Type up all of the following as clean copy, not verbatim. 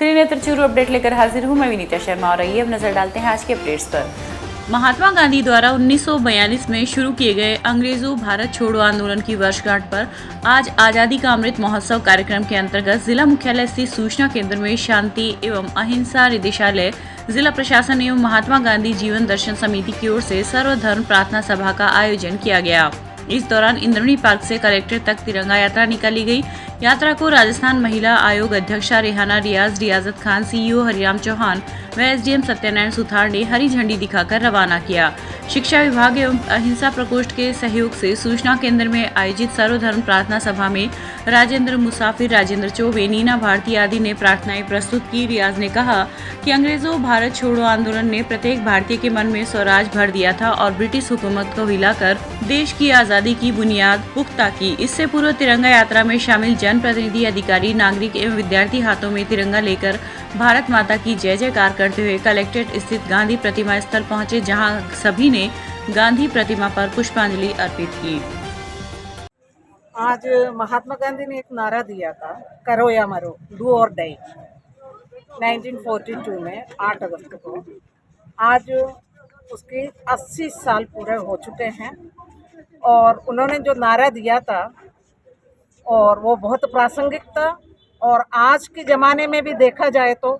Trinetra Churu update लेकर हाजिर हूँ मैं विनीता शर्मा और आइए अब नजर डालते हैं आज के अपडेट्स पर। महात्मा गांधी द्वारा 1942 में शुरू किए गए अंग्रेजों भारत छोड़ो आंदोलन की वर्षगांठ पर आज आजादी का अमृत महोत्सव कार्यक्रम के अंतर्गत जिला मुख्यालय स्थित सूचना केंद्र में शांति एवं अहिंसा निदेशालय, जिला प्रशासन एवं महात्मा गांधी जीवन दर्शन समिति की ओर से सर्वधर्म प्रार्थना सभा का आयोजन किया गया। इस दौरान इंद्रणी पार्क से कलेक्टर तक तिरंगा यात्रा निकाली गई। यात्रा को राजस्थान महिला आयोग अध्यक्षा रेहाना रियाज, रियाजत खान, सीईओ हरिराम चौहान व एसडीएम सत्यनारायण सुथार ने हरी झंडी दिखाकर रवाना किया। शिक्षा विभाग एवं अहिंसा प्रकोष्ठ के सहयोग से सूचना केंद्र में आयोजित सर्वधर्म प्रार्थना सभा में राजेंद्र मुसाफिर, राजेंद्र चौबे, नीना भारती आदि ने प्रार्थनाएं प्रस्तुत की। रियाज ने कहा कि अंग्रेजों भारत छोड़ो आंदोलन ने प्रत्येक भारतीय के मन में स्वराज भर दिया था और ब्रिटिश हुकूमत को हिलाकर देश की आजादी की बुनियाद पुख्ता की। इससे पूर्व तिरंगा यात्रा में शामिल जनप्रतिनिधि, अधिकारी, नागरिक एवं विद्यार्थी हाथों में तिरंगा लेकर भारत माता की जय जयकार करते हुए कलेक्ट्रेट स्थित गांधी प्रतिमा स्थल पहुंचे, जहां सभी ने गांधी प्रतिमा पर पुष्पांजलि अर्पित की। आज महात्मा गांधी ने एक नारा दिया था, करो या मरो, डू और डाई, 1942 में 8 अगस्त को। आज उसके 80 साल पूरे हो चुके हैं और उन्होंने जो नारा दिया था और वो बहुत प्रासंगिक था। और आज के ज़माने में भी देखा जाए तो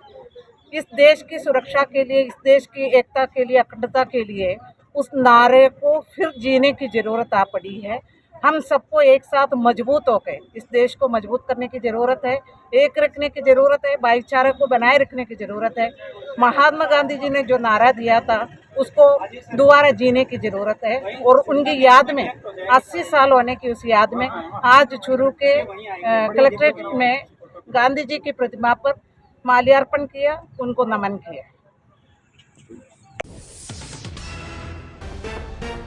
इस देश की सुरक्षा के लिए, इस देश की एकता के लिए, अखंडता के लिए उस नारे को फिर जीने की ज़रूरत आ पड़ी है। हम सबको एक साथ मजबूत होकर इस देश को मजबूत करने की ज़रूरत है, एक रखने की ज़रूरत है, भाईचारे को बनाए रखने की ज़रूरत है। महात्मा गांधी जी ने जो नारा दिया था उसको दोबारा जीने की ज़रूरत है और उनकी याद में 80 साल होने की उस याद में आज चूरू के कलेक्ट्रेट में गांधी जी की प्रतिमा पर माल्यार्पण किया, उनको नमन किया।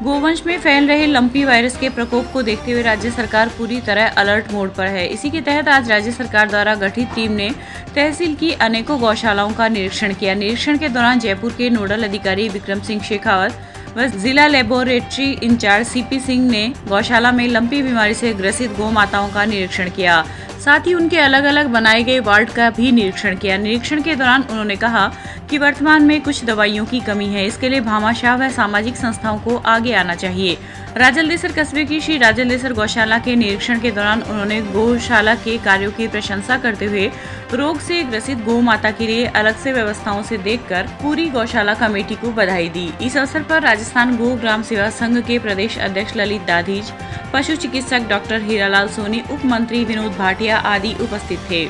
गोवंश में फैल रहे लंपी वायरस के प्रकोप को देखते हुए राज्य सरकार पूरी तरह अलर्ट मोड पर है। इसी के तहत आज राज्य सरकार द्वारा गठित टीम ने तहसील की अनेकों गौशालाओं का निरीक्षण किया। निरीक्षण के दौरान जयपुर के नोडल अधिकारी विक्रम सिंह शेखावत व जिला लेबोरेटरी इंचार्ज सीपी सिंह ने गौशाला में लंपी बीमारी से ग्रसित गौ माताओं का निरीक्षण किया। साथ ही उनके अलग अलग बनाए गए वार्ड का भी निरीक्षण किया। निरीक्षण के दौरान उन्होंने कहा कि वर्तमान में कुछ दवाइयों की कमी है, इसके लिए भामाशाह व सामाजिक संस्थाओं को आगे आना चाहिए। राजलदेसर कस्बे की श्री राजलदेसर गौशाला के निरीक्षण के दौरान उन्होंने गौशाला के कार्यों की प्रशंसा करते हुए रोग से ग्रसित गौ माता के लिए अलग से व्यवस्थाओं से देखकर पूरी गौशाला कमेटी को बधाई दी। इस अवसर पर राजस्थान गो ग्राम सेवा संघ के प्रदेश अध्यक्ष ललित दाधीज, पशु चिकित्सक डॉक्टर हीरालाल सोनी, उप मंत्री विनोद भाटिया आदि उपस्थित थे।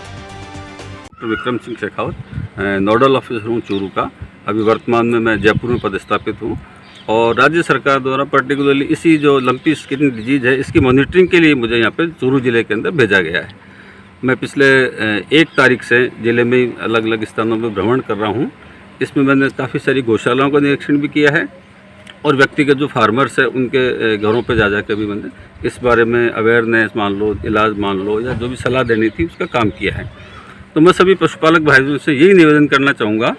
विक्रम सिंह शेखावत, नोडल ऑफिसर हूँ चूरू का। अभी वर्तमान में मैं जयपुर में पदस्थापित हूँ और राज्य सरकार द्वारा पर्टिकुलरली इसी जो लंपी स्किन डिजीज है इसकी मॉनिटरिंग के लिए मुझे यहाँ पे चूरू जिले के अंदर भेजा गया है। मैं पिछले 1 तारीख से जिले में अलग अलग स्थानों में भ्रमण कर रहा हूँ। इसमें मैंने काफ़ी सारी गौशालाओं का निरीक्षण भी किया है और व्यक्तिगत जो फार्मर्स है उनके घरों पे जा के भी मैंने इस बारे में अवेयरनेस मान लो, इलाज मान लो या जो भी सलाह देनी थी उसका काम किया है। तो मैं सभी पशुपालक भाइयों से यही निवेदन करना चाहूँगा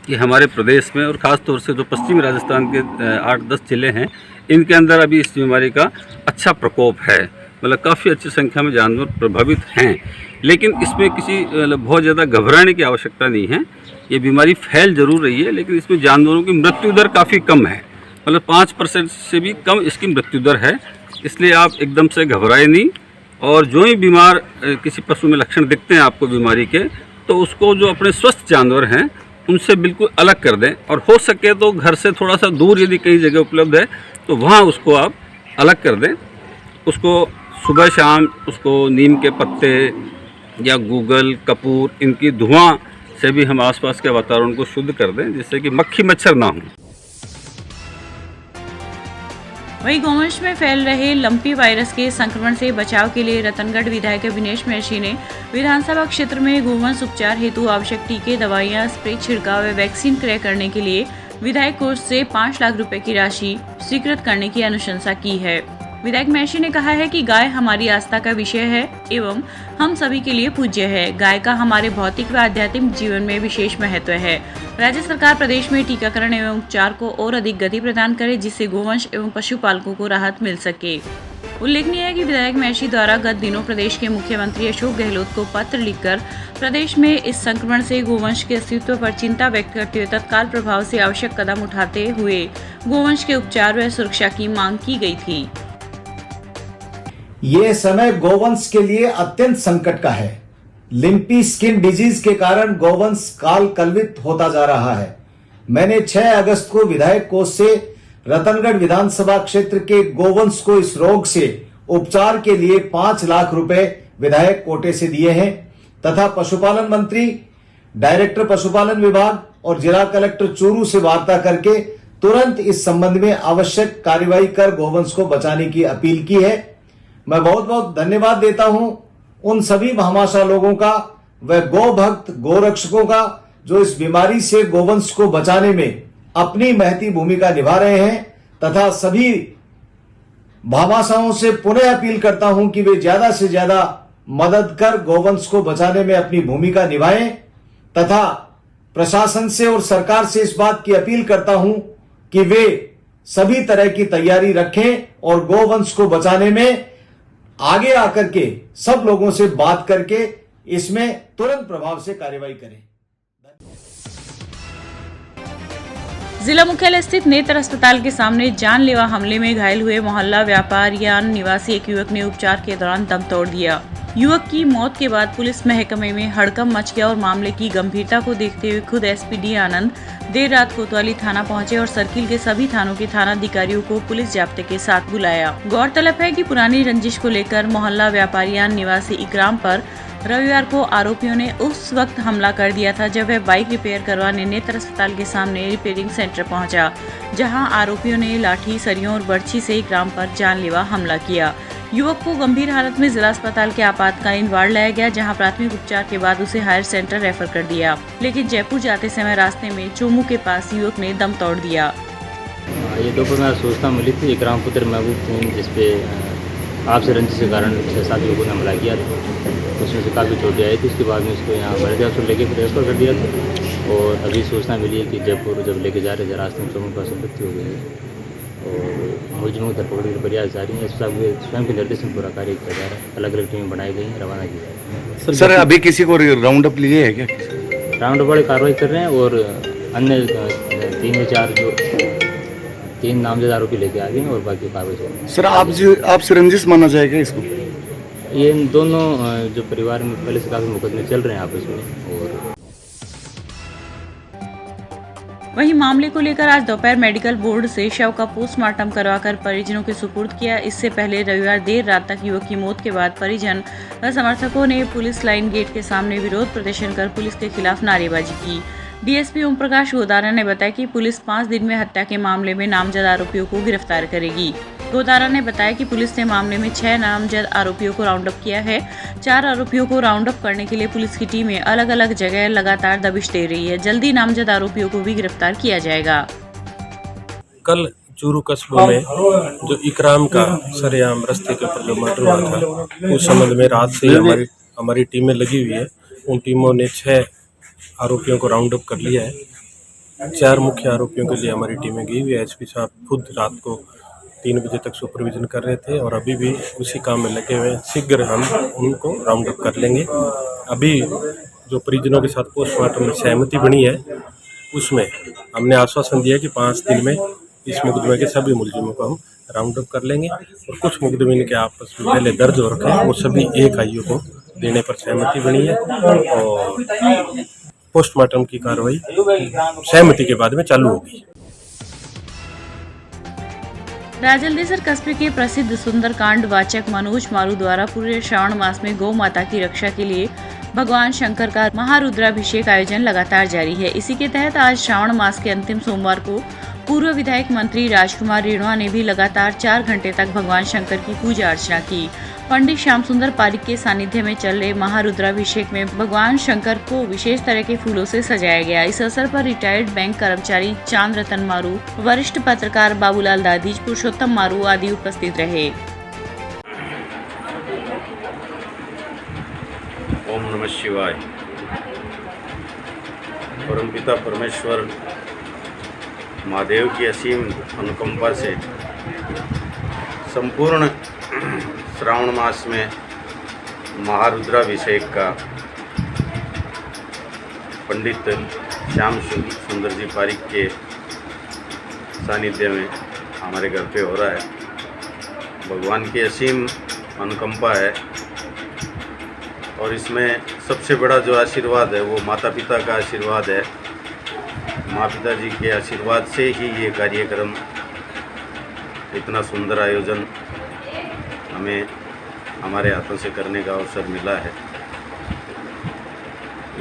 कि हमारे प्रदेश में और ख़ास तौर से जो पश्चिमी राजस्थान के 8-10 जिले हैं इनके अंदर अभी इस बीमारी का अच्छा प्रकोप है। मतलब काफ़ी अच्छी संख्या में जानवर प्रभावित हैं, लेकिन इसमें किसी बहुत ज़्यादा घबराने की आवश्यकता नहीं है। ये बीमारी फैल जरूर रही है लेकिन इसमें जानवरों की मृत्यु दर काफ़ी कम है, मतलब 5% से भी कम इसकी मृत्यु दर है। इसलिए आप एकदम से घबराए नहीं और जो ही बीमार किसी पशु में लक्षण दिखते हैं आपको बीमारी के, तो उसको जो अपने स्वस्थ जानवर हैं उनसे बिल्कुल अलग कर दें और हो सके तो घर से थोड़ा सा दूर यदि कहीं जगह उपलब्ध है तो वहाँ उसको आप अलग कर दें। उसको सुबह शाम उसको नीम के पत्ते या गूगल, कपूर, इनकी धुआं से भी हम आसपास के वातावरण को शुद्ध कर दें जिससे कि मक्खी मच्छर ना हो। वहीं गोवंश में फैल रहे लंपी वायरस के संक्रमण से बचाव के लिए रतनगढ़ विधायक विनेश महर्षि ने विधानसभा क्षेत्र में गोवंश उपचार हेतु आवश्यक टीके, दवाइयां, स्प्रे छिड़काव व वैक्सीन क्रय करने के लिए विधायक कोष से 5 लाख रुपए की राशि स्वीकृत करने की अनुशंसा की है। विधायक महर्षि ने कहा है कि गाय हमारी आस्था का विषय है एवं हम सभी के लिए पूज्य है। गाय का हमारे भौतिक व आध्यात्मिक जीवन में विशेष महत्व है। राज्य सरकार प्रदेश में टीकाकरण एवं उपचार को और अधिक गति प्रदान करे जिससे गोवंश एवं पशुपालकों को राहत मिल सके। उल्लेखनीय है कि विधायक महर्षि द्वारा गत दिनों प्रदेश के मुख्यमंत्री अशोक गहलोत को पत्र लिखकर प्रदेश में इस संक्रमण से गोवंश के अस्तित्व पर चिंता व्यक्त करते हुए तत्काल प्रभाव से आवश्यक कदम उठाते हुए गोवंश के उपचार व सुरक्षा की मांग की गई थी। ये समय गोवंश के लिए अत्यंत संकट का है। लिम्पी स्किन डिजीज के कारण गोवंश काल कलवित होता जा रहा है। मैंने 6 अगस्त को विधायक कोष से रतनगढ़ विधानसभा क्षेत्र के गोवंश को इस रोग से उपचार के लिए 5 लाख रुपए विधायक कोटे से दिए हैं तथा पशुपालन मंत्री, डायरेक्टर पशुपालन विभाग और जिला कलेक्टर चूरू से वार्ता करके तुरंत इस संबंध में आवश्यक कार्यवाही कर गोवंश को बचाने की अपील की है। मैं बहुत बहुत धन्यवाद देता हूं उन सभी भामाशाह लोगों का व गौ भक्त गोरक्षकों का जो इस बीमारी से गोवंश को बचाने में अपनी महती भूमिका निभा रहे हैं तथा सभी भामाशाहों से पुनः अपील करता हूं कि वे ज्यादा से ज्यादा मदद कर गोवंश को बचाने में अपनी भूमिका निभाएं तथा प्रशासन से और सरकार से इस बात की अपील करता हूं कि वे सभी तरह की तैयारी रखें और गोवंश को बचाने में आगे आकर के सब लोगों से बात करके इसमें तुरंत प्रभाव से कार्रवाई करें। जिला मुख्यालय स्थित नेत्र अस्पताल के सामने जानलेवा हमले में घायल हुए मोहल्ला व्यापारियान निवासी एक युवक ने उपचार के दौरान दम तोड़ दिया। युवक की मौत के बाद पुलिस महकमे में हड़कंप मच गया और मामले की गंभीरता को देखते हुए खुद एसपी डी आनंद देर रात कोतवाली थाना पहुंचे और सर्किल के सभी थानों के थानाधिकारियों को पुलिस जाब्ते के साथ बुलाया। गौरतलब है कि पुरानी रंजिश को लेकर मोहल्ला व्यापारियान निवासी इकराम पर रविवार को आरोपियों ने उस वक्त हमला कर दिया था जब वह बाइक रिपेयर करवाने नेत्र अस्पताल के सामने रिपेयरिंग सेंटर पहुंचा, जहां आरोपियों ने लाठी, सरियों और बर्छी से इकराम पर जानलेवा हमला किया। युवक को गंभीर हालत में जिला अस्पताल के आपातकालीन वार्ड लाया गया, जहां प्राथमिक उपचार के बाद उसे हायर सेंटर रेफर कर दिया, लेकिन जयपुर जाते समय रास्ते में चोमू के पास युवक ने दम तोड़ दिया। ये दोपहर में सूचना मिली थी इकराम पुत्र महबूब थे जिसपे आपसे रंजिश के कारण 6-7 लोगों ने हमला किया था। उसमें से काफ़ी चोटें आई थी। उसके बाद में उसको यहाँ बड़े हॉस्पिटल लेके ट्रांसफर कर दिया था और अभी सूचना मिली है कि जयपुर जब लेके जा रहे थे रास्ते में चोमू पर मृत्यु हो गई है और मुलजिमों को धरपकड़ की प्रयास जारी है। स्वयं के निर्देशन पूरा कार्य किया जा रहा है। अलग अलग टीमें बनाई गई हैं, रवाना की जा रही है। सर अभी किसी को राउंड अप लिए है क्या? राउंड अप वाली कार्रवाई कर रहे हैं और अन्य 3 या 4 जो 3 नामजद आरोपी लेके आ गए हैं और बाकी कार्रवाई चल रही है। सर आप रंजिश माना जाएगा इसको? ये इन दोनों जो परिवार में पहले से काफ़ी मुकदमे चल रहे हैं आपस में। और वहीं मामले को लेकर आज दोपहर मेडिकल बोर्ड से शव का पोस्टमार्टम करवाकर परिजनों के सुपुर्द किया। इससे पहले रविवार देर रात तक युवक की मौत के बाद परिजन व समर्थकों ने पुलिस लाइन गेट के सामने विरोध प्रदर्शन कर पुलिस के खिलाफ नारेबाजी की। डीएसपी ओम प्रकाश गोदारा ने बताया कि पुलिस 5 दिन में हत्या के मामले में नामजद आरोपियों को गिरफ्तार करेगी। गोदारा ने बताया कि पुलिस ने मामले में 6 नामजद आरोपियों को राउंड अप किया है। 4 आरोपियों को राउंड अप करने के लिए पुलिस की टीमें अलग अलग जगह लगातार दबिश दे रही है। जल्दी नामजद आरोपियों को भी गिरफ्तार किया जाएगा। कल चूरू कस्बे में जो इकराम का सरेआम रास्ते के ऊपर जो मर्डर हुआ था, उस संबंध में रात से हमारी टीमें लगी हुई है। उन टीमों ने 6 आरोपियों को राउंड अप कर लिया है। 4 मुख्य आरोपियों के लिए हमारी टीमें गई हुई है। एसपी साहब खुद रात को 3 बजे तक सुपरविजन कर रहे थे और अभी भी उसी काम में लगे हुए हैं। शीघ्र हम उनको राउंड अप कर लेंगे। अभी जो परिजनों के साथ पोस्टमार्टम में सहमति बनी है, उसमें हमने आश्वासन दिया कि 5 दिन में इस मुकदमे के सभी मुलजिमों को हम राउंड अप कर लेंगे और कुछ मुकदमे इनके आपस में पहले दर्ज हो रखे हैं वो सभी एक आईओ को देने पर सहमति बनी है और पोस्टमार्टम की कार्रवाई सहमति के बाद में चालू होगी। राजलदेसर कस्बे के प्रसिद्ध सुंदरकांड वाचक मनोज मारू द्वारा पूरे श्रावण मास में गौ माता की रक्षा के लिए भगवान शंकर का महारुद्राभिषेक आयोजन लगातार जारी है। इसी के तहत आज श्रावण मास के अंतिम सोमवार को पूर्व विधायक मंत्री राजकुमार रेणुआ ने भी लगातार 4 घंटे तक भगवान शंकर की पूजा अर्चना की। पंडित श्याम सुंदर पारिक के सानिध्य में चल रहे महारुद्राभिषेक में भगवान शंकर को विशेष तरह के फूलों से सजाया गया। इस अवसर पर रिटायर्ड बैंक कर्मचारी चांद रतन मारू, वरिष्ठ पत्रकार बाबूलाल दादीज, पुरुषोत्तम मारू आदि उपस्थित रहे। ओम नमः शिवाय। परमपिता परमेश्वर महादेव की असीम अनुकंपा से संपूर्ण श्रावण मास में महारुद्राभिषेक का पंडित श्याम सुंदर जी पारिक के सानिध्य में हमारे घर पे हो रहा है। भगवान की असीम अनुकंपा है और इसमें सबसे बड़ा जो आशीर्वाद है वो माता पिता का आशीर्वाद है। माँ पिता जी के आशीर्वाद से ही ये कार्यक्रम, इतना सुंदर आयोजन हमें हमारे हाथों से करने का अवसर मिला है।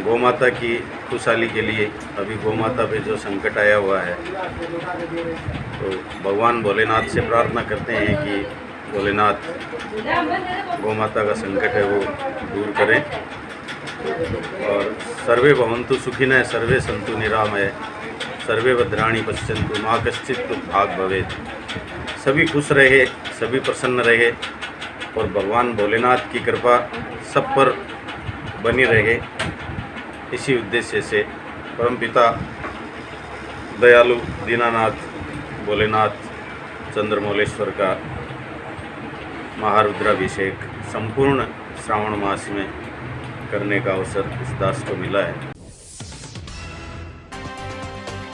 गौ माता की खुशहाली के लिए अभी गौ माता पे जो संकट आया हुआ है, तो भगवान भोलेनाथ से प्रार्थना करते हैं कि भोलेनाथ गौ माता का संकट है वो दूर करें। और सर्वे भवन्तु सुखिनः सर्वे सन्तु निरामय सर्वे भद्राणि पश्यन्तु मा कश्चित् दुःखभाग् भवेत्। सभी खुश रहे, सभी प्रसन्न रहे और भगवान भोलेनाथ की कृपा सब पर बनी रहे। इसी उद्देश्य से परमपिता दयालु दीनानाथ भोलेनाथ चंद्रमौलेश्वर का महारुद्राभिषेक संपूर्ण श्रावण मास में करने का अवसर इस दास को मिला है।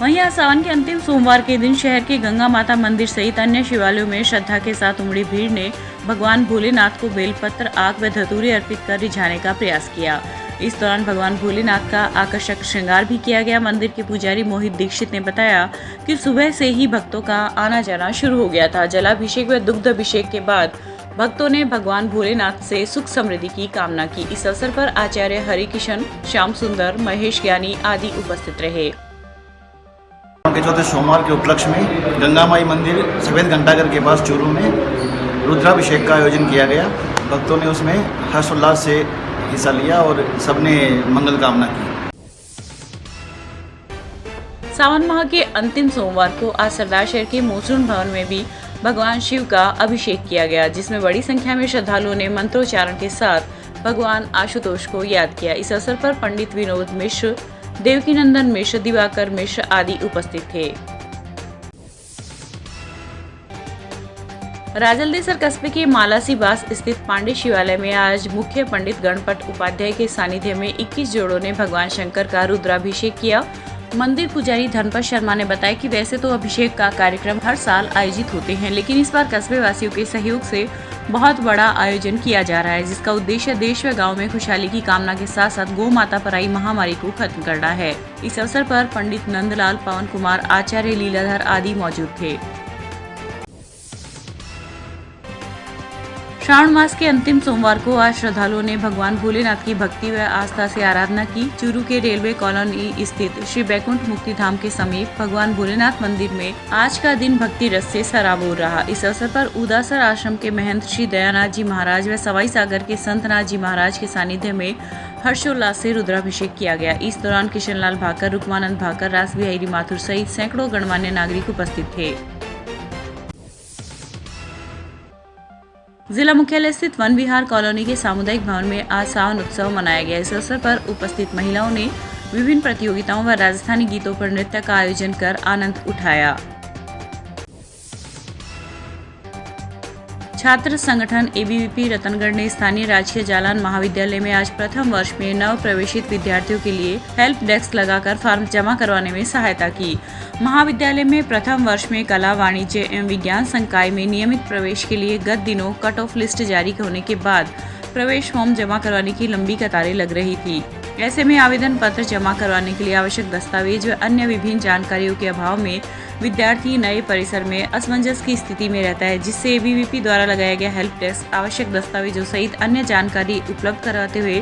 वहीं आज सावन के अंतिम सोमवार के दिन शहर के गंगा माता मंदिर सहित अन्य शिवालयों में श्रद्धा के साथ उमड़ी भीड़ ने भगवान भोलेनाथ को बेलपत्र, आग व धतूरे अर्पित कर रिझाने का प्रयास किया। इस दौरान भगवान भोलेनाथ का आकर्षक श्रृंगार भी किया गया। मंदिर के पुजारी मोहित दीक्षित ने बताया कि सुबह से ही भक्तों का आना जाना शुरू हो गया था। जलाभिषेक व दुग्ध अभिषेक के बाद भक्तों ने भगवान भोलेनाथ से सुख समृद्धि की कामना की। इस अवसर पर आचार्य हरिकिशन, श्याम सुंदर, महेश ज्ञानी आदि उपस्थित रहे। के चौथे सोमवार के उपलक्ष्य में गंगा माई मंदिर सफेद घंटाघर के पास चूरू में रुद्राभिषेक का आयोजन किया गया। भक्तों ने उसमें हर्षोल्लास से हिस्सा लिया और सबने मंगल कामना की। सावन माह के अंतिम सोमवार को आज सरदार शहर के मोचन भवन में भी भगवान शिव का अभिषेक किया गया, जिसमें बड़ी संख्या में श्रद्धालुओं ने मंत्रोच्चारण के साथ भगवान आशुतोष को याद किया। इस अवसर पर पंडित विनोद मिश्र, देवकीनंदन मिश्र, दिवाकर मिश्र आदि उपस्थित थे। राजलदेसर कस्बे के मालासीबास स्थित पांडे शिवालय में आज मुख्य पंडित गणपत उपाध्याय के सानिध्य में 21 जोड़ों ने भगवान शंकर का रुद्राभिषेक किया। मंदिर पुजारी धनपत शर्मा ने बताया कि वैसे तो अभिषेक का कार्यक्रम हर साल आयोजित होते हैं, लेकिन इस बार कस्बे वासियों के सहयोग से बहुत बड़ा आयोजन किया जा रहा है, जिसका उद्देश्य देश व गांव में खुशहाली की कामना के साथ साथ गौ माता पर आई महामारी को खत्म करना है। इस अवसर पर पंडित नंदलाल, पवन कुमार, आचार्य लीलाधर आदि मौजूद थे। श्रावण मास के अंतिम सोमवार को आज श्रद्धालुओं ने भगवान भोलेनाथ की भक्ति व आस्था से आराधना की। चूरू के रेलवे कॉलोनी स्थित श्री बैकुंठ मुक्ति धाम के समीप भगवान भोलेनाथ मंदिर में आज का दिन भक्ति रस से सराबोर रहा। इस अवसर पर उदासर आश्रम के महंत श्री दयानाथ जी महाराज व सवाई सागर के संतनाथ जी महाराज के सानिध्य में हर्षोल्लास से रुद्राभिषेक किया गया। इस दौरान किशनलाल भाकर, रुकमानंद भाकर, रास बिहारी माथुर सहित सैकड़ों गणमान्य नागरिक उपस्थित थे। जिला मुख्यालय स्थित वन विहार कॉलोनी के सामुदायिक भवन में आज सावन उत्सव मनाया गया। इस अवसर पर उपस्थित महिलाओं ने विभिन्न प्रतियोगिताओं व राजस्थानी गीतों पर नृत्य का आयोजन कर आनंद उठाया। छात्र संगठन एबीवीपी रतनगढ़ ने स्थानीय राजकीय जालान महाविद्यालय में आज प्रथम वर्ष में नव प्रवेशित विद्यार्थियों के लिए हेल्प डेस्क लगाकर फॉर्म जमा करवाने में सहायता की। महाविद्यालय में प्रथम वर्ष में कला, वाणिज्य एवं विज्ञान संकाय में नियमित प्रवेश के लिए गत दिनों कट ऑफ लिस्ट जारी होने के बाद प्रवेश फॉर्म जमा करवाने की लंबी कतारें लग रही थी। ऐसे में आवेदन पत्र जमा करवाने के लिए आवश्यक दस्तावेज व अन्य विभिन्न जानकारियों के अभाव में विद्यार्थी नए परिसर में असमंजस की स्थिति में रहता है, जिससे एबीवीपी द्वारा लगाया गया हेल्प डेस्क आवश्यक दस्तावेजों सहित अन्य जानकारी उपलब्ध कराते हुए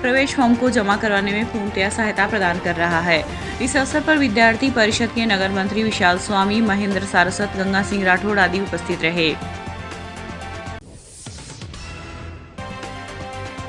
प्रवेश फॉर्म को जमा करवाने में पूर्णतया सहायता प्रदान कर रहा है। इस अवसर पर विद्यार्थी परिषद के नगर मंत्री विशाल स्वामी, महेंद्र सारस्वत, गंगा सिंह राठौड़ आदि उपस्थित रहे।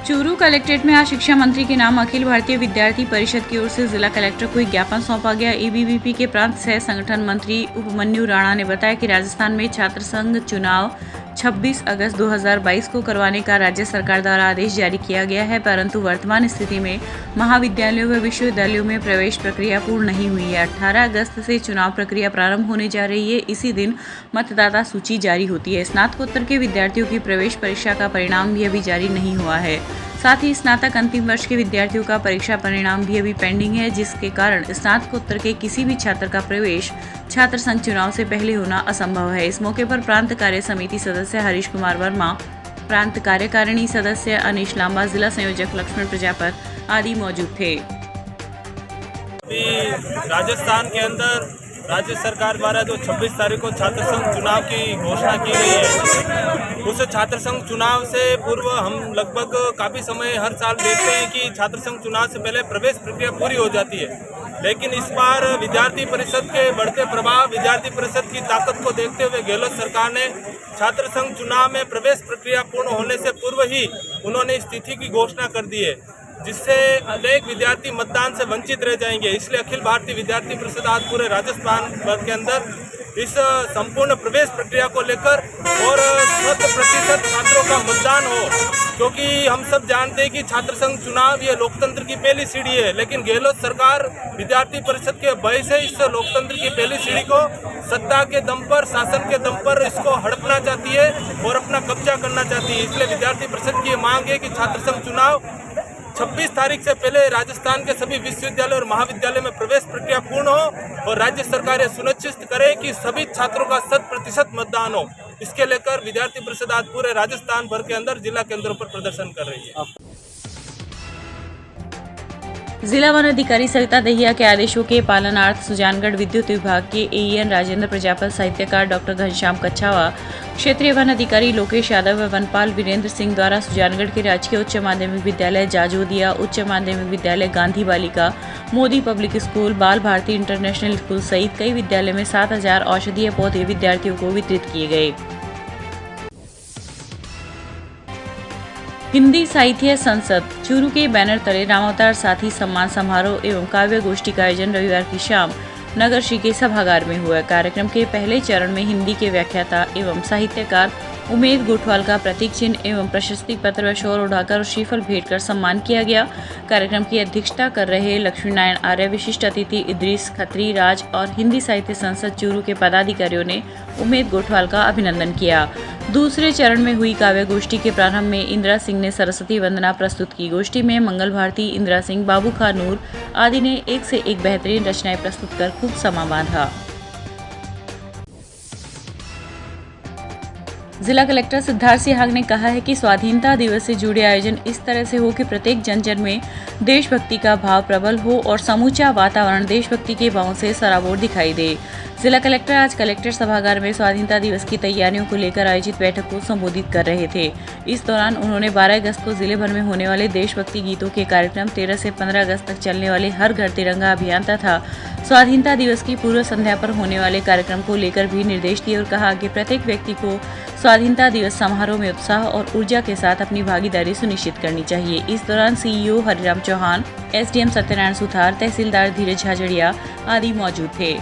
चूरू कलेक्ट्रेट में आज शिक्षा मंत्री के नाम अखिल भारतीय विद्यार्थी परिषद की ओर से जिला कलेक्टर को एक ज्ञापन सौंपा गया। एबीवीपी के प्रांत सह संगठन मंत्री उपमन्यु राणा ने बताया कि राजस्थान में छात्र संघ चुनाव 26 अगस्त 2022 को करवाने का राज्य सरकार द्वारा आदेश जारी किया गया है, परंतु वर्तमान स्थिति में महाविद्यालयों व विश्वविद्यालयों में प्रवेश प्रक्रिया पूर्ण नहीं हुई है। 18 अगस्त से चुनाव प्रक्रिया प्रारंभ होने जा रही है। इसी दिन मतदाता सूची जारी होती है। स्नातकोत्तर के विद्यार्थियों की प्रवेश परीक्षा का परिणाम भी अभी जारी नहीं हुआ है। साथ ही स्नातक अंतिम वर्ष के विद्यार्थियों का परीक्षा परिणाम भी अभी पेंडिंग है, जिसके कारण स्नातकोत्तर के किसी भी छात्र का प्रवेश छात्र संघ चुनाव से पहले होना असंभव है। इस मौके पर प्रांत कार्य समिति सदस्य हरीश कुमार वर्मा, प्रांत कार्यकारिणी सदस्य अनीश लांबा, जिला संयोजक लक्ष्मण प्रजापत आदि मौजूद थे। राजस्थान के अंदर राज्य सरकार द्वारा जो 26 तारीख को छात्र संघ चुनाव की घोषणा की गई है, उस छात्र संघ चुनाव से पूर्व हम लगभग काफ़ी समय हर साल देखते हैं कि छात्र संघ चुनाव से पहले प्रवेश प्रक्रिया पूरी हो जाती है, लेकिन इस बार विद्यार्थी परिषद के बढ़ते प्रभाव, विद्यार्थी परिषद की ताकत को देखते हुए गहलोत सरकार ने छात्र संघ चुनाव में प्रवेश प्रक्रिया पूर्ण होने से पूर्व ही उन्होंने इस तिथि की घोषणा कर दी है, जिससे अनेक विद्यार्थी मतदान से वंचित रह जाएंगे। इसलिए अखिल भारतीय विद्यार्थी परिषद आज पूरे राजस्थान भर के अंदर इस संपूर्ण प्रवेश प्रक्रिया को लेकर और 100% छात्रों का मतदान हो, क्योंकि हम सब जानते हैं कि छात्र संघ चुनाव ये लोकतंत्र की पहली सीढ़ी है, लेकिन गहलोत सरकार विद्यार्थी परिषद के भय से इस लोकतंत्र की पहली सीढ़ी को सत्ता के दम पर, शासन के दम पर इसको हड़पना चाहती है और अपना कब्जा करना चाहती है। इसलिए विद्यार्थी परिषद की ये मांग है कि छात्र संघ चुनाव 26 तारीख से पहले राजस्थान के सभी विश्वविद्यालय और महाविद्यालय में प्रवेश प्रक्रिया पूर्ण हो और राज्य सरकार ये सुनिश्चित करे कि सभी छात्रों का 100% मतदान हो। इसके लेकर विद्यार्थी परिषद आज पूरे राजस्थान भर के अंदर जिला केंद्रों पर प्रदर्शन कर रही है। जिला वन अधिकारी सरिता दहिया के आदेशों के पालनार्थ सुजानगढ़ विद्युत विभाग के एईएन राजेंद्र प्रजापत, साहित्यकार डॉक्टर घनश्याम कच्छावा, क्षेत्रीय वन अधिकारी लोकेश यादव व वनपाल वीरेंद्र सिंह द्वारा सुजानगढ़ के राजकीय उच्च माध्यमिक विद्यालय जाजोदिया, उच्च माध्यमिक विद्यालय गांधी बालिका, मोदी पब्लिक स्कूल, बाल भारती इंटरनेशनल स्कूल सहित कई विद्यालय में 7000 औषधीय पौधे विद्यार्थियों को वितरित किए गए। हिंदी साहित्य संसद चूरू के बैनर तले रामावतार साथी सम्मान समारोह एवं काव्य गोष्ठी का आयोजन रविवार की शाम नगर श्री के सभागार में हुआ। कार्यक्रम के पहले चरण में हिंदी के व्याख्याता एवं साहित्यकार उमेद गोठवाल का प्रतीक चिन्ह एवं प्रशस्ति पत्र व शॉल उड़ाकर और श्रीफल भेंट कर सम्मान किया गया। कार्यक्रम की अध्यक्षता कर रहे लक्ष्मी नारायण आर्य, विशिष्ट अतिथि इद्रीस खत्री राज और हिंदी साहित्य संसद चूरू के पदाधिकारियों ने उमेद गोठवाल का अभिनंदन किया। दूसरे चरण में हुई काव्य गोष्ठी के प्रारंभ में इंदिरा सिंह ने सरस्वती वंदना प्रस्तुत की। गोष्ठी में मंगल भारती, इंदिरा सिंह, बाबू खान नूर आदि ने एक से एक बेहतरीन रचनाएं प्रस्तुत कर खूब समा बांधा। जिला कलेक्टर सिद्धार्थ सिहाग ने कहा है कि स्वाधीनता दिवस से जुड़े आयोजन इस तरह से हो कि प्रत्येक जन में देशभक्ति का भाव प्रबल हो और समूचा वातावरण देशभक्ति के भावों से सराबोर दिखाई दे। जिला कलेक्टर आज कलेक्टर सभागार में स्वाधीनता दिवस की तैयारियों को लेकर आयोजित बैठक को संबोधित कर रहे थे। इस दौरान उन्होंने 12 अगस्त को जिले भर में होने वाले देशभक्ति गीतों के कार्यक्रम, 13 से 15 अगस्त तक चलने वाले हर घर तिरंगा अभियान तथा स्वाधीनता दिवस की पूर्व संध्या पर होने वाले कार्यक्रम को लेकर भी निर्देश दिए और कहा कि प्रत्येक व्यक्ति को स्वाधीनता दिवस समारोह में उत्साह और ऊर्जा के साथ अपनी भागीदारी सुनिश्चित करनी चाहिए। इस दौरान सीईओ हरिराम चौहान, एसडीएम सत्यनारायण सुथार, तहसीलदार धीरज झाझड़िया आदि मौजूद थे।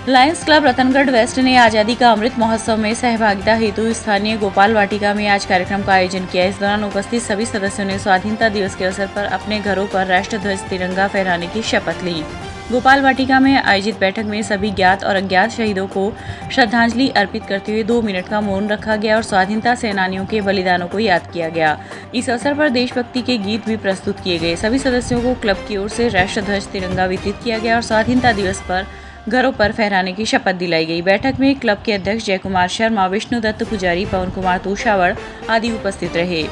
लायंस क्लब रतनगढ़ वेस्ट ने आज़ादी का अमृत महोत्सव में सहभागिता हेतु स्थानीय गोपाल वाटिका में आज कार्यक्रम का आयोजन किया। इस दौरान उपस्थित सभी सदस्यों ने स्वाधीनता दिवस के अवसर पर अपने घरों पर राष्ट्रध्वज तिरंगा फहराने की शपथ ली। गोपाल वाटिका में आयोजित बैठक में सभी ज्ञात और अज्ञात शहीदों को श्रद्धांजलि अर्पित करते हुए 2 मिनट का मौन रखा गया और स्वाधीनता सेनानियों के बलिदानों को याद किया गया। इस अवसर पर देशभक्ति के गीत भी प्रस्तुत किए गए। सभी सदस्यों को क्लब की ओर से राष्ट्रध्वज तिरंगा वितरित किया गया और स्वाधीनता दिवस पर घरों पर फहराने की शपथ दिलाई गई। बैठक में क्लब के अध्यक्ष जय कुमार शर्मा, विष्णु दत्त पुजारी, पवन कुमार तोशावड़ आदि उपस्थित रहे।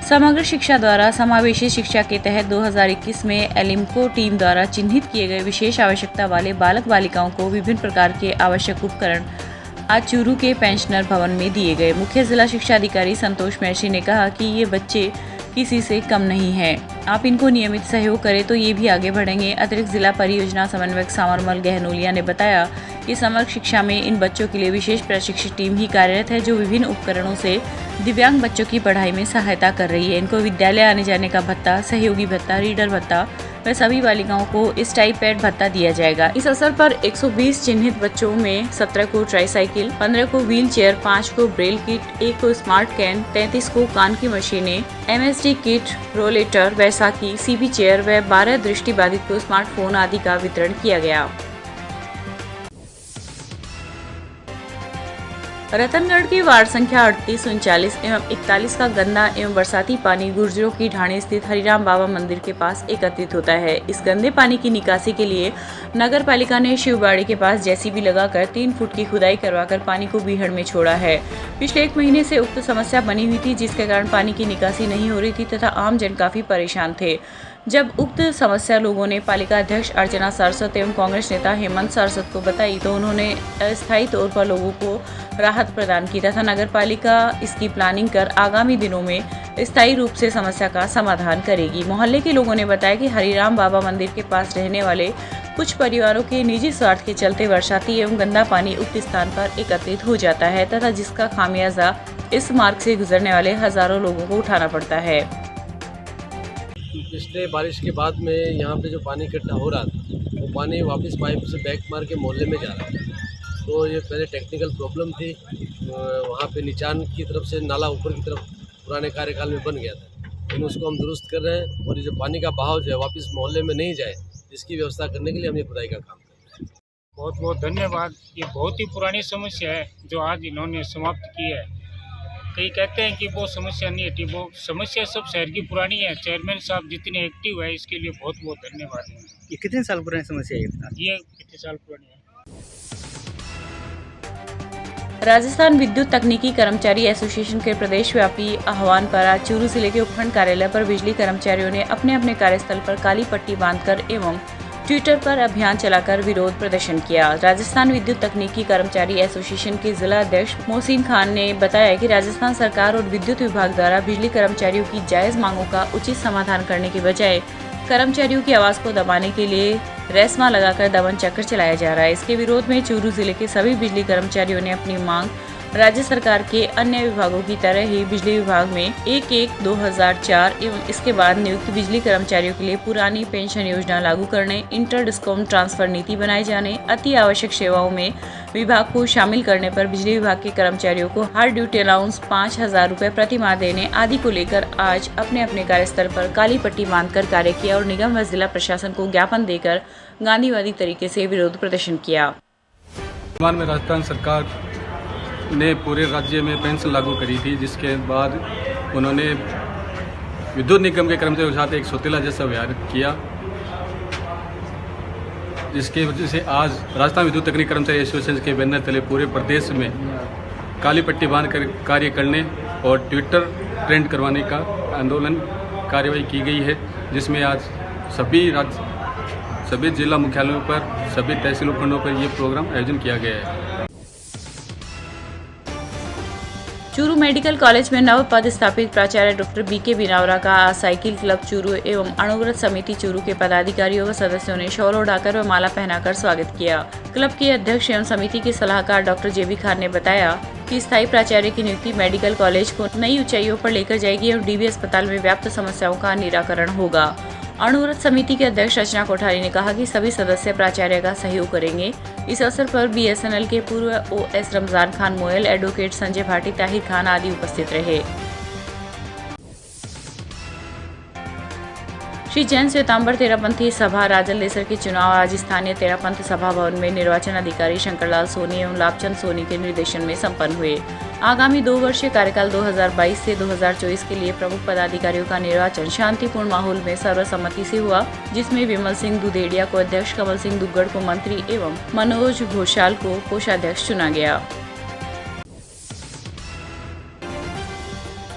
समग्र शिक्षा द्वारा समावेशी शिक्षा के तहत 2021 में एलिम्को टीम द्वारा चिन्हित किए गए विशेष आवश्यकता वाले बालक बालिकाओं को विभिन्न प्रकार के आवश्यक उपकरण आज चूरू के पेंशनर भवन में दिए गए। मुख्य जिला शिक्षा अधिकारी संतोष महर्षि ने कहा कि ये बच्चे किसी से कम नहीं है, आप इनको नियमित सहयोग करें तो ये भी आगे बढ़ेंगे। अतिरिक्त जिला परियोजना समन्वयक सामरमल गहनोलिया ने बताया कि समग्र शिक्षा में इन बच्चों के लिए विशेष प्रशिक्षित टीम ही कार्यरत है जो विभिन्न उपकरणों से दिव्यांग बच्चों की पढ़ाई में सहायता कर रही है। इनको विद्यालय आने जाने का भत्ता, सहयोगी भत्ता, रीडर भत्ता, व सभी बालिकाओं को स्टाइपेंड भत्ता दिया जाएगा। इस अवसर पर 120 चिन्हित बच्चों में 17 को ट्राईसाइकिल, 15 को व्हील चेयर, 5 को ब्रेल किट, 1 को स्मार्ट कैन, 33 को कान की मशीनें, MSD kit, rollator, Baisakhi, CB chair व 12 दृष्टिबाधित को स्मार्टफोन आदि का वितरण किया गया। रतनगढ़ की वार्ड संख्या 38, 39 एवं 41 का गंदा एवं बरसाती पानी गुर्जरों की ढाणी स्थित हरिराम बाबा मंदिर के पास एकत्रित होता है। इस गंदे पानी की निकासी के लिए नगर पालिका ने शिवबाड़ी के पास JCB लगाकर 3 फुट की खुदाई करवाकर पानी को बीहड़ में छोड़ा है। पिछले 1 महीने से उक्त समस्या बनी हुई थी, जिसके कारण पानी की निकासी नहीं हो रही थी तथा आम जन काफी परेशान थे। जब उक्त समस्या लोगों ने पालिका अध्यक्ष अर्चना सारस्वत एवं कांग्रेस नेता हेमंत सारस्वत को बताई तो उन्होंने अस्थायी तौर पर लोगों को राहत प्रदान की तथा नगर पालिका इसकी प्लानिंग कर आगामी दिनों में स्थायी रूप से समस्या का समाधान करेगी। मोहल्ले के लोगों ने बताया कि हरिराम बाबा मंदिर के पास रहने वाले कुछ परिवारों के निजी स्वार्थ के चलते बरसाती एवं गंदा पानी उक्त स्थान पर एकत्रित हो जाता है तथा जिसका खामियाजा इस मार्ग से गुजरने वाले हजारों लोगों को उठाना पड़ता है। पिछले बारिश के बाद में यहाँ पे जो पानी इकट्ठा हो रहा था वो पानी वापस पाइप से बैक मार के मोहल्ले में जा रहा था। तो ये पहले टेक्निकल प्रॉब्लम थी, वहाँ पे नीचान की तरफ से नाला ऊपर की तरफ पुराने कार्यकाल में बन गया था, लेकिन उसको हम दुरुस्त कर रहे हैं और ये जो पानी का बहाव जो है वापस मोहल्ले में नहीं जाए इसकी व्यवस्था करने के लिए हम ये खुदाई का काम कर रहे हैं। बहुत बहुत धन्यवाद। ये बहुत ही पुरानी समस्या है जो आज इन्होंने समाप्त की है। कई कहते हैं कि वो समस्या नहीं हटी, वो समस्या सब शहर की पुरानी है। चेयरमैन साहब जितने एक्टिव है इसके लिए बहुत बहुत धन्यवाद है। ये कितने साल पुरानी समस्या है? ये कितने साल पुरानी है? राजस्थान विद्युत तकनीकी कर्मचारी एसोसिएशन के प्रदेश व्यापी आह्वान पर आज चूरू जिले के उपखंड कार्यालय पर बिजली कर्मचारियों ने अपने अपने कार्यस्थल पर काली पट्टी बांधकर एवं ट्विटर पर अभियान चलाकर विरोध प्रदर्शन किया। राजस्थान विद्युत तकनीकी कर्मचारी एसोसिएशन के जिला अध्यक्ष मोहसिन खान ने बताया कि राजस्थान सरकार और विद्युत विभाग द्वारा बिजली कर्मचारियों की जायज मांगों का उचित समाधान करने के बजाय कर्मचारियों की आवाज को दबाने के लिए रेशमा लगाकर दमन चक्र चलाया जा रहा है। इसके विरोध में चूरू जिले के सभी बिजली कर्मचारियों ने अपनी मांग राज्य सरकार के अन्य विभागों की तरह ही बिजली विभाग में 1/1/2004 एवं इसके बाद नियुक्त बिजली कर्मचारियों के लिए पुरानी पेंशन योजना लागू करने, इंटर डिस्कॉम ट्रांसफर नीति बनाए जाने, अति आवश्यक सेवाओं में विभाग को शामिल करने पर बिजली विभाग के कर्मचारियों को हर ड्यूटी अलाउंस 5,000 रुपए प्रति माह देने आदि को लेकर आज अपने अपने कार्यस्थल पर काली पट्टी बांधकर कार्य किया और निगम व जिला प्रशासन को ज्ञापन देकर गांधीवादी तरीके से विरोध प्रदर्शन किया। राजस्थान सरकार ने पूरे राज्य में पेंशन लागू करी थी, जिसके बाद उन्होंने विद्युत निगम के कर्मचारियों के साथ एक सौतेला जैसा व्यवहार किया, जिसके वजह से आज राजस्थान विद्युत तकनीकी कर्मचारी एसोसिएशन के बैनर तले पूरे प्रदेश में काली पट्टी बांध कर कार्य करने और ट्विटर ट्रेंड करवाने का आंदोलन कार्रवाई की गई है, जिसमें आज सभी जिला मुख्यालयों पर, सभी तहसील उपखंडों पर ये प्रोग्राम आयोजन किया गया है। चूरू मेडिकल कॉलेज में नव पद स्थापित प्राचार्य डॉक्टर BK बिनावरा का आज साइकिल क्लब चूरू एवं अणुव्रत समिति चूरू के पदाधिकारियों व सदस्यों ने शॉल ओढ़ाकर व माला पहनाकर स्वागत किया। क्लब के अध्यक्ष एवं समिति के सलाहकार डॉक्टर JB खान ने बताया कि स्थायी प्राचार्य की नियुक्ति मेडिकल कॉलेज को नई ऊंचाइयों पर लेकर जाएगी और DB अस्पताल में व्याप्त समस्याओं का निराकरण होगा। अणुव्रत समिति के अध्यक्ष रचना कोठारी ने कहा कि सभी सदस्य प्राचार्य का सहयोग करेंगे। इस अवसर पर BSNL के पूर्व OS रमजान खान मोयल, एडवोकेट संजय भाटी, ताहिर खान आदि उपस्थित रहे। श्री जैन श्वेतांबर तेरापंथी सभा राजलदेसर के चुनाव आज स्थानीय तेरापंथ सभा भवन में निर्वाचन अधिकारी शंकरलाल सोनी एवं लाभचंद सोनी के निर्देशन में संपन्न हुए। आगामी 2 वर्षीय कार्यकाल 2022 से 2024 के लिए प्रमुख पदाधिकारियों का निर्वाचन शांतिपूर्ण माहौल में सर्वसम्मति से हुआ, जिसमें विमल सिंह दुधेड़िया को अध्यक्ष, कमल सिंह दुग्गड़ को मंत्री एवं मनोज घोषाल को कोषाध्यक्ष चुना गया।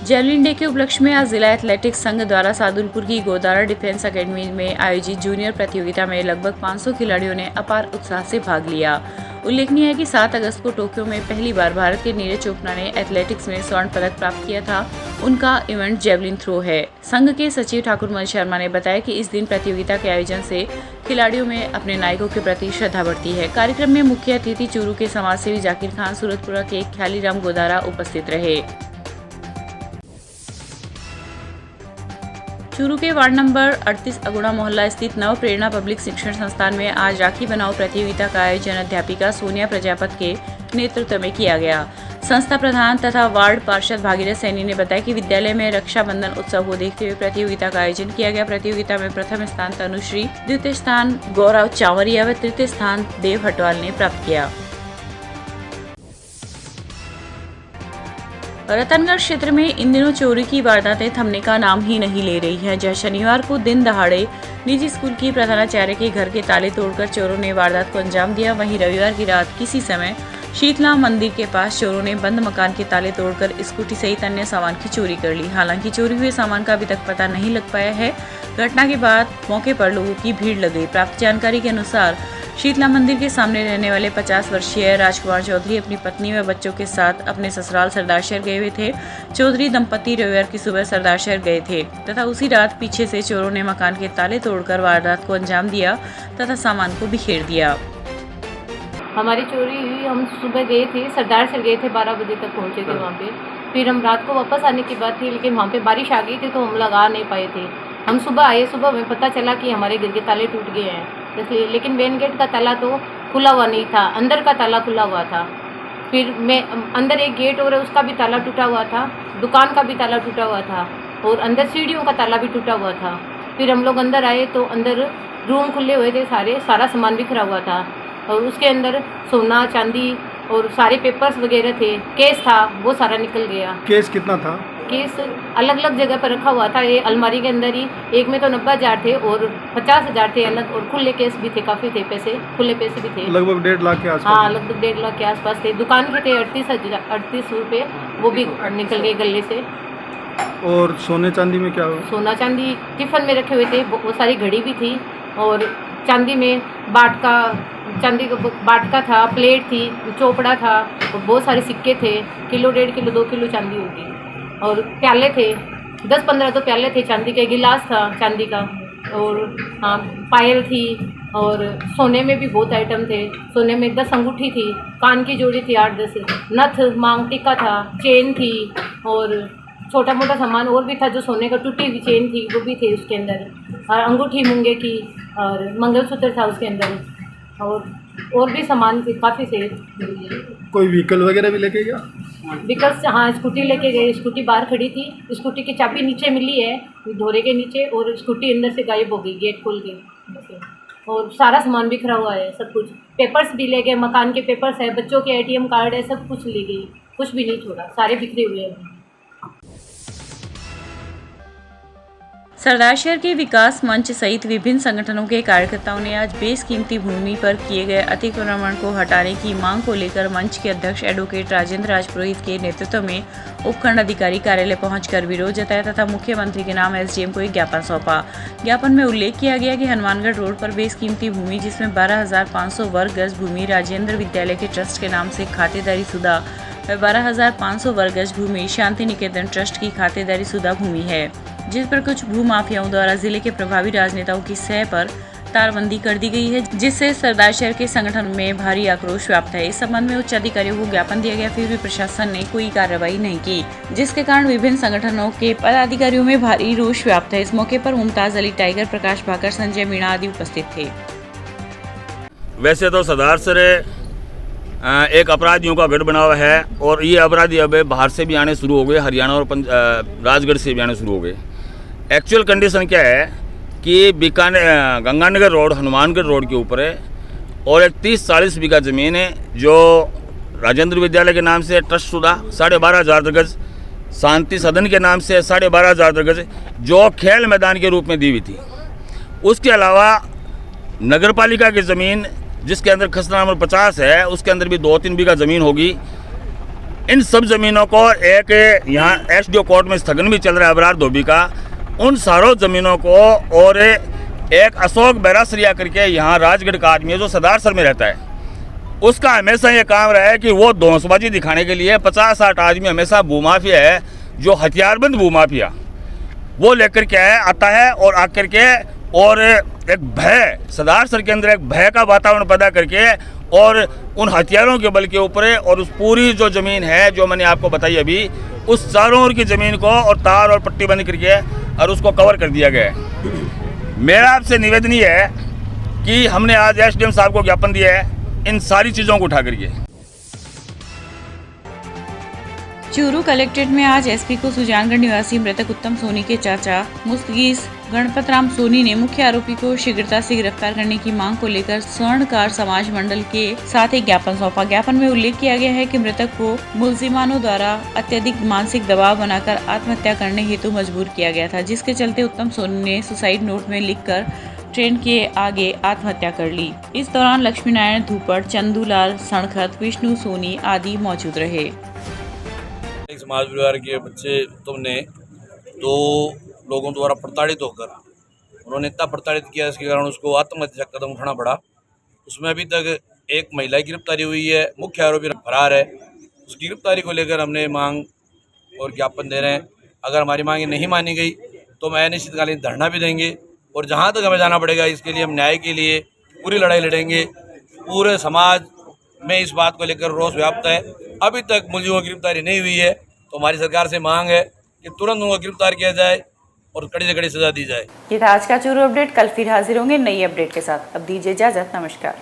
जेवलिन डे के उपलक्ष्य में आज जिला एथलेटिक्स संघ द्वारा सादुलपुर की गोदारा डिफेंस एकेडमी में आयोजित जूनियर प्रतियोगिता में लगभग 500 खिलाड़ियों ने अपार उत्साह से भाग लिया। उल्लेखनीय है कि 7 अगस्त को टोक्यो में पहली बार भारत के नीरज चोपड़ा ने एथलेटिक्स में स्वर्ण पदक प्राप्त किया था। उनका इवेंट जेवलिन थ्रो है। संघ के सचिव ठाकुर मल शर्मा ने बताया कि इस दिन प्रतियोगिता के आयोजन से खिलाड़ियों में अपने नायकों के प्रति श्रद्धा बढ़ती है। कार्यक्रम में मुख्य अतिथि चूरू के समाजसेवी जाकिर खान, सूरतपुरा के ख्यालीराम गोदारा उपस्थित रहे। चूरू के वार्ड नंबर 38 अगुड़ा मोहल्ला स्थित नव प्रेरणा पब्लिक शिक्षण संस्थान में आज राखी बनाओ प्रतियोगिता का आयोजन अध्यापिका सोनिया प्रजापत के नेतृत्व में किया गया। संस्था प्रधान तथा वार्ड पार्षद भागीरथ सैनी ने बताया कि विद्यालय में रक्षाबंधन उत्सव को देखते हुए प्रतियोगिता का आयोजन किया गया। प्रतियोगिता में प्रथम स्थान तनुश्री, द्वितीय स्थान गौरव चावरिया व तृतीय स्थान देव हटवाल ने प्राप्त किया। रतनगढ़ क्षेत्र में इन दिनों चोरी की वारदातें थमने का नाम ही नहीं ले रही हैं, जहां शनिवार को दिन दहाड़े निजी स्कूल की प्रधानाचार्य के घर के ताले तोड़कर चोरों ने वारदात को अंजाम दिया। वहीं रविवार की रात किसी समय शीतला मंदिर के पास चोरों ने बंद मकान के ताले तोड़कर स्कूटी सहित अन्य सामान की चोरी कर ली। हालांकि चोरी हुए सामान का अभी तक पता नहीं लग पाया है। घटना के बाद मौके पर लोगों की भीड़ लग गई। प्राप्त जानकारी के अनुसार शीतला मंदिर के सामने रहने वाले 50 वर्षीय राजकुमार चौधरी अपनी पत्नी व बच्चों के साथ अपने ससुराल सरदारशहर गए हुए थे। चौधरी दंपति रविवार की सुबह सरदारशहर गए थे तथा उसी रात पीछे से चोरों ने मकान के ताले तोड़कर वारदात को अंजाम दिया तथा सामान को बिखेर दिया। हमारी चोरी हुई, हम सुबह गए थे, सरदारशहर गए थे, 12 बजे तक पहुँचे थे वहाँ पे। फिर हम रात को वापस आने की बात थी, लेकिन वहाँ पे बारिश आ गई थी तो हम लगा नहीं पाए थे। हम सुबह आए, सुबह में पता चला कि हमारे घर के ताले टूट गए हैं, इसलिए। लेकिन मेन गेट का ताला तो खुला हुआ नहीं था, अंदर का ताला खुला हुआ था। फिर मैं अंदर एक गेट और उसका भी ताला टूटा हुआ था, दुकान का भी ताला टूटा हुआ था और अंदर सीढ़ियों का ताला भी टूटा हुआ था। फिर हम लोग अंदर आए तो अंदर रूम खुले हुए थे, सारा सामान बिखरा हुआ था और उसके अंदर सोना चांदी और सारे पेपर्स वगैरह थे। केस था वो सारा निकल गया। केस कितना था? केस अलग अलग जगह पर रखा हुआ था, ये अलमारी के अंदर ही। एक में तो 90,000 थे और 50,000 थे अलग, और खुले केस भी थे, काफ़ी थे पैसे, खुले पैसे भी थे, लगभग 1.5 लाख के आसपास। हाँ, लगभग 1.5 लाख के आसपास थे। दुकान के थे 38 रुपये, वो भी निकल गए गले से। और सोने चांदी में क्या हुआ? सोना चांदी टिफिन में रखे हुए थे, वो सारी घड़ी भी थी और चांदी में चांदी का बाटका था, प्लेट थी, चोपड़ा था और बहुत सारे सिक्के थे। किलो, 1.5 किलो, 2 किलो चांदी होगी। और प्याले थे, 10-15 तो प्याले थे चांदी के, गिलास था चांदी का, और हाँ पायल थी। और सोने में भी बहुत आइटम थे। सोने में 10 अंगूठी थी, कान की जोड़ी थी 8-10, नथ, मांग टीका था, चेन थी और छोटा मोटा सामान और भी था जो सोने का, टूटी हुई चेन थी वो भी थी उसके अंदर, और अंगूठी मूंगे की और मंगलसूत्र था उसके अंदर, और भी सामान थे, काफ़ी से। कोई व्हीकल वगैरह भी लेके गया? व्हीकल्स, हाँ, स्कूटी लेके गए। स्कूटी बाहर खड़ी थी, स्कूटी की चाबी नीचे मिली है धोरे के नीचे, और स्कूटी अंदर से गायब हो गई गेट खोल के, और सारा सामान बिखरा हुआ है, सब कुछ। पेपर्स भी ले गए, मकान के पेपर्स है, बच्चों के ATM कार्ड है, सब कुछ ले गई, कुछ भी नहीं छोड़ा, सारे बिखरे हुए हैं। सरदारशहर के विकास मंच सहित विभिन्न संगठनों के कार्यकर्ताओं ने आज बेशकीमती भूमि पर किए गए अतिक्रमण को हटाने की मांग को लेकर मंच के अध्यक्ष एडवोकेट राजेंद्र राजपुरोहित के नेतृत्व में उपखंड अधिकारी कार्यालय पहुंचकर विरोध जताया तथा मुख्यमंत्री के नाम SDM को एक ज्ञापन सौंपा। ज्ञापन में उल्लेख किया गया कि हनुमानगढ़ रोड पर बेशकीमती भूमि, जिसमें 12,500 वर्ग गज भूमि राजेंद्र विद्यालय के ट्रस्ट के नाम से खातेदारी शुदा, 12,500 वर्ग गज भूमि शांति निकेतन ट्रस्ट की खातेदारी शुदा भूमि है, जिस पर कुछ भूमाफियाओं द्वारा जिले के प्रभावी राजनेताओं की सह पर तारबंदी कर दी गई है, जिससे सरदारशहर के संगठन में भारी आक्रोश व्याप्त है। इस संबंध में उच्च अधिकारियों को ज्ञापन दिया गया, फिर भी प्रशासन ने कोई कार्रवाई नहीं की, जिसके कारण विभिन्न संगठनों के पदाधिकारियों में भारी रोष व्याप्त है। इस मौके पर मुमताज अली टाइगर, प्रकाश भाकर, संजय मीणा आदि उपस्थित थे। वैसे तो सरदारशहर एक अपराधियों का गढ़ बना हुआ है और ये अपराधी अब बाहर से भी आने शुरू हो गए, हरियाणा और राजगढ़ से भी आने शुरू हो गए। एक्चुअल कंडीशन क्या है कि गंगानगर रोड, हनुमानगढ़ रोड के ऊपर है और एक 30-40 बीघा ज़मीन है जो राजेंद्र विद्यालय के नाम से ट्रस्ट शुदा 12,500 गज, शांति सदन के नाम से 12,500 गज, जो खेल मैदान के रूप में दी हुई थी। उसके अलावा नगरपालिका की ज़मीन जिसके अंदर खसरा नंबर 50 है, उसके अंदर भी 2-3 बीघा ज़मीन होगी। इन सब ज़मीनों को एक यहाँ SDO कोर्ट में स्थगन भी चल रहा है अबरार धोबी का। उन सारों ज़मीनों को और एक अशोक बैरासरिया करके यहाँ राजगढ़ का आदमी है जो सरदारशहर में रहता है, उसका हमेशा ये काम रहा है कि वो धौंसबाजी दिखाने के लिए 50-60 आदमी हमेशा भूमाफिया है, जो हथियारबंद भूमाफिया, वो लेकर के आता है और आकर के और एक भय, सरदारशहर के अंदर एक भय का वातावरण पैदा करके और उन हथियारों के बल के ऊपर और उस पूरी जो ज़मीन है जो मैंने आपको बताई अभी, उस चारों ओर की ज़मीन को और तार और पट्टी बंद करके और उसको कवर कर दिया गया है। मेरा आपसे निवेदन ये है कि हमने आज एसडीएम साहब को ज्ञापन दिया है इन सारी चीज़ों को उठा करिए। चूरू कलेक्ट्रेट में आज एसपी को सुजानगढ़ निवासी मृतक उत्तम सोनी के चाचा मुस्तगीस गणपत राम सोनी ने मुख्य आरोपी को शीघ्रता से गिरफ्तार करने की मांग को लेकर स्वर्णकार समाज मंडल के साथ एक ज्ञापन सौंपा। ज्ञापन में उल्लेख किया गया है कि मृतक को मुलजिमानों द्वारा अत्यधिक मानसिक दबाव बनाकर आत्महत्या करने हेतु मजबूर किया गया था, जिसके चलते उत्तम सोनी ने सुसाइड नोट में लिखकर ट्रेन के आगे आत्महत्या कर ली। इस दौरान लक्ष्मी नारायण धूपड़, चंदूलाल सणखत, विष्णु सोनी आदि मौजूद रहे। समाज परिवार के बच्चे तुमने 2 लोगों द्वारा प्रताड़ित होकर उन्होंने इतना प्रताड़ित किया, इसके कारण उसको आत्महत्या का कदम उठाना पड़ा। उसमें अभी तक एक महिला की गिरफ्तारी हुई है, मुख्य आरोपी फरार है। उसकी गिरफ्तारी को लेकर हमने मांग और ज्ञापन दे रहे हैं। अगर हमारी मांगे नहीं मानी गई तो हम अनिश्चितकालीन धरना भी देंगे और जहाँ तक हमें जाना पड़ेगा इसके लिए हम न्याय के लिए पूरी लड़ाई लड़ेंगे। पूरे समाज में इस बात को लेकर रोष व्याप्त है। अभी तक मुलजिमों की गिरफ्तारी नहीं हुई है तो हमारी सरकार से मांग है कि तुरंत उनको गिरफ्तार किया जाए और कड़ी से कड़ी सजा दी जाए। ये था आज का चूरू अपडेट। कल फिर हाजिर होंगे नई अपडेट के साथ। अब दीजिए इजाजत। नमस्कार।